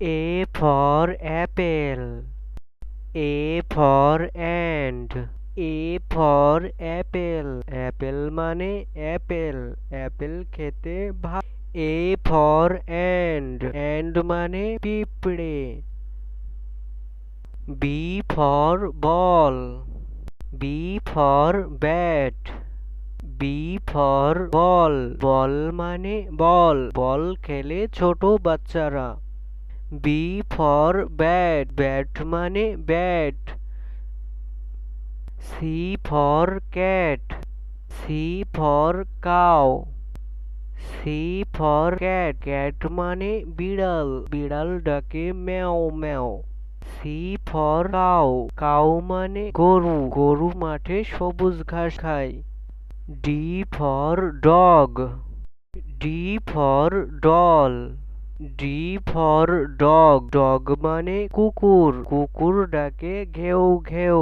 A for apple. A for ant. A for apple. Apple মানে Apple, Apple খেতে ভালো। A for ant. Ant মানে পিঁপড়ে। B for ball. B for bat. B for ball. বল মানে বল, বল খেলে ছোট বাচ্চারা। B for bat. Bat মানে bat. C for cat. C for cow. C for cat. Cat মানে বিড়াল, বিড়াল ডাকে ম্যাও ম্যাও। C for cow. Cow মানে গরু, গরু মাঠে সবুজ ঘাস খায়। D for dog. D for doll. D for dog. Dog মানে কুকুর, কুকুর ডাকে ঘেউ ঘেউ।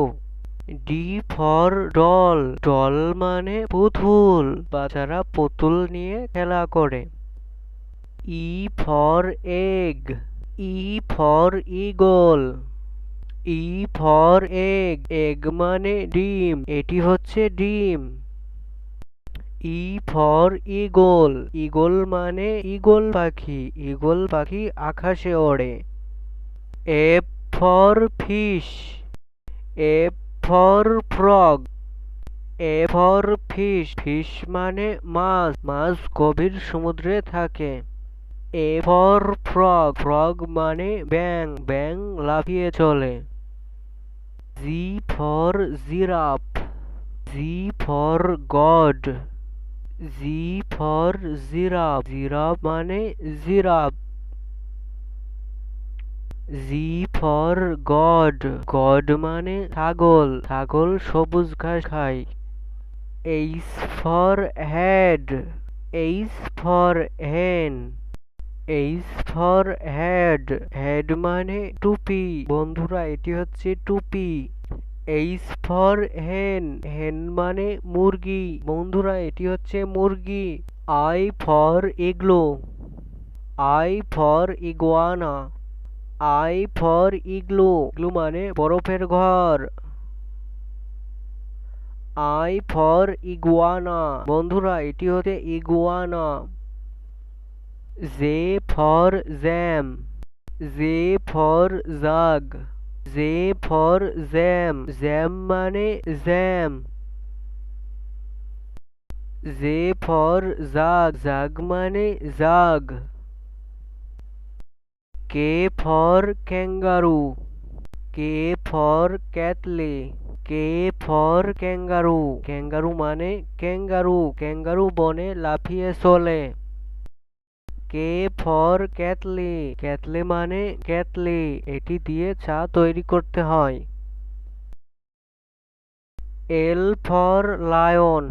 D for doll. Doll মানে পুতুল, বাচ্চারা পুতুল নিয়ে খেলা করে। E for egg. E for eagle. E for egg. Egg মানে ডিম, এটি হচ্ছে ডিম। E for eagle. Eagle মানে ঈগল পাখি, ঈগল পাখি আকাশে ওড়ে। F for fish. F for frog. A for fish. Fish মানে মাছ, মাছ গভীর সমুদ্রে থাকে। A for frog. Frog মানে ব্যাঙ, ব্যাঙ লাফিয়ে চলে। G for giraffe. G for god. G for giraffe. Giraffe মানে giraffe. G for god. God মানে ছাগল, ছাগল সবুজ ঘাস খায়। H for head. H for hen. H for head. Head মানে টুপি, বন্ধুরা এটি হচ্ছে টুপি। H for hen. Hen মানে মুরগি, বন্ধুরা এটি হচ্ছে মুরগি। I for igloo. I for iguana. I for igloo. Igloo মানে বরফের ঘর। I for iguana. বন্ধুরা এটি হচ্ছে iguana. J for jam. J for jug. J for jam. Jam মানে jam. J for jug. Jug মানে জাগ। K for kangaroo. K for cattle. K for kangaroo. Kangaroo মানে kangaroo, kangaroo বনে লাফিয়ে চলে। K for kettle. Kettle মানে কেতলি, এটি দিয়ে চা তৈরি করতে হয়। L for lion.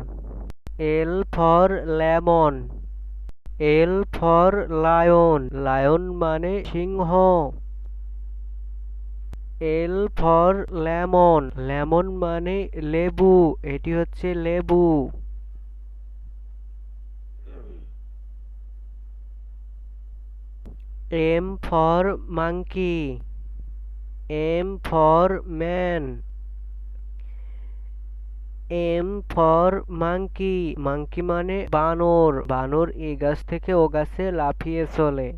L for lemon. L for lion. Lion মানে সিংহ। L for lemon. Lemon মানে লেবু, এটি হচ্ছে লেবু। M for monkey. M for man. M for monkey. Monkey মানে বানর, বানর এই গাছ থেকে ও গাছে লাফিয়ে চলে।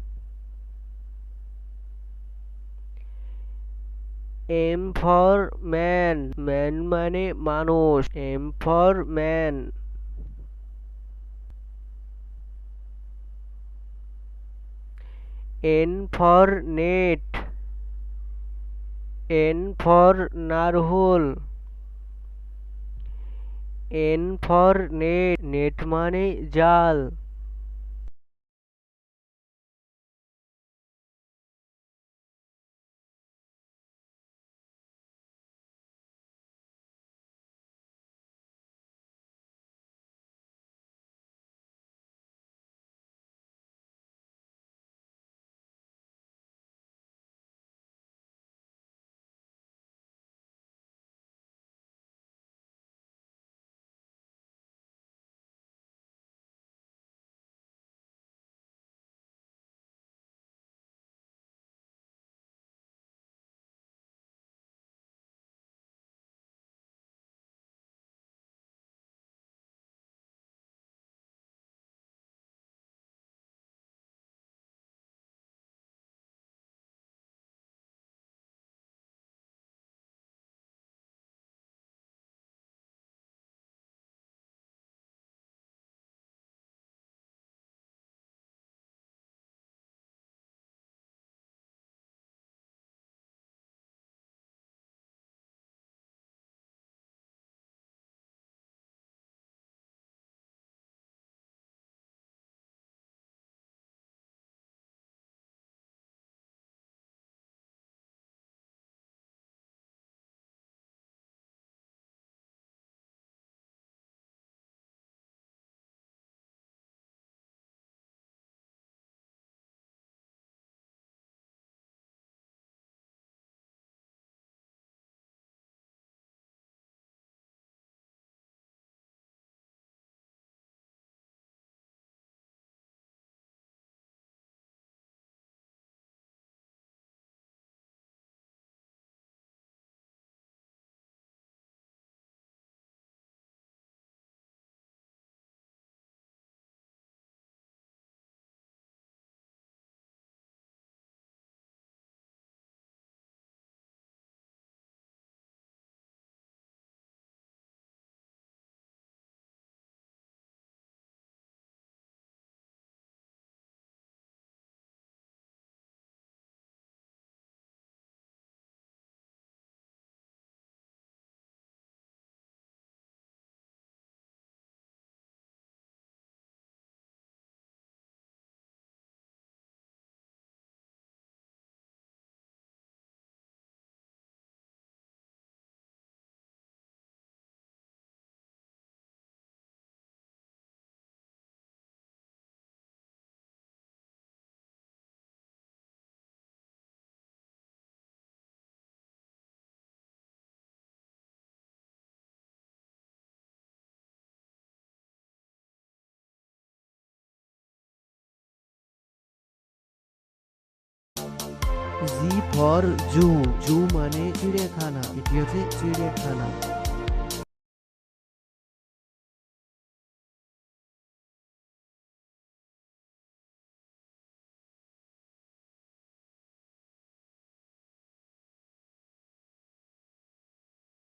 M for man. Man মানে মানুষ। M for man. N for net. N for নারহোল। N for net. Net মানে জাল। জি ফর জু, জু মানে চিড়িয়াখানা, এটি হচ্ছে চিড়িয়াখানা।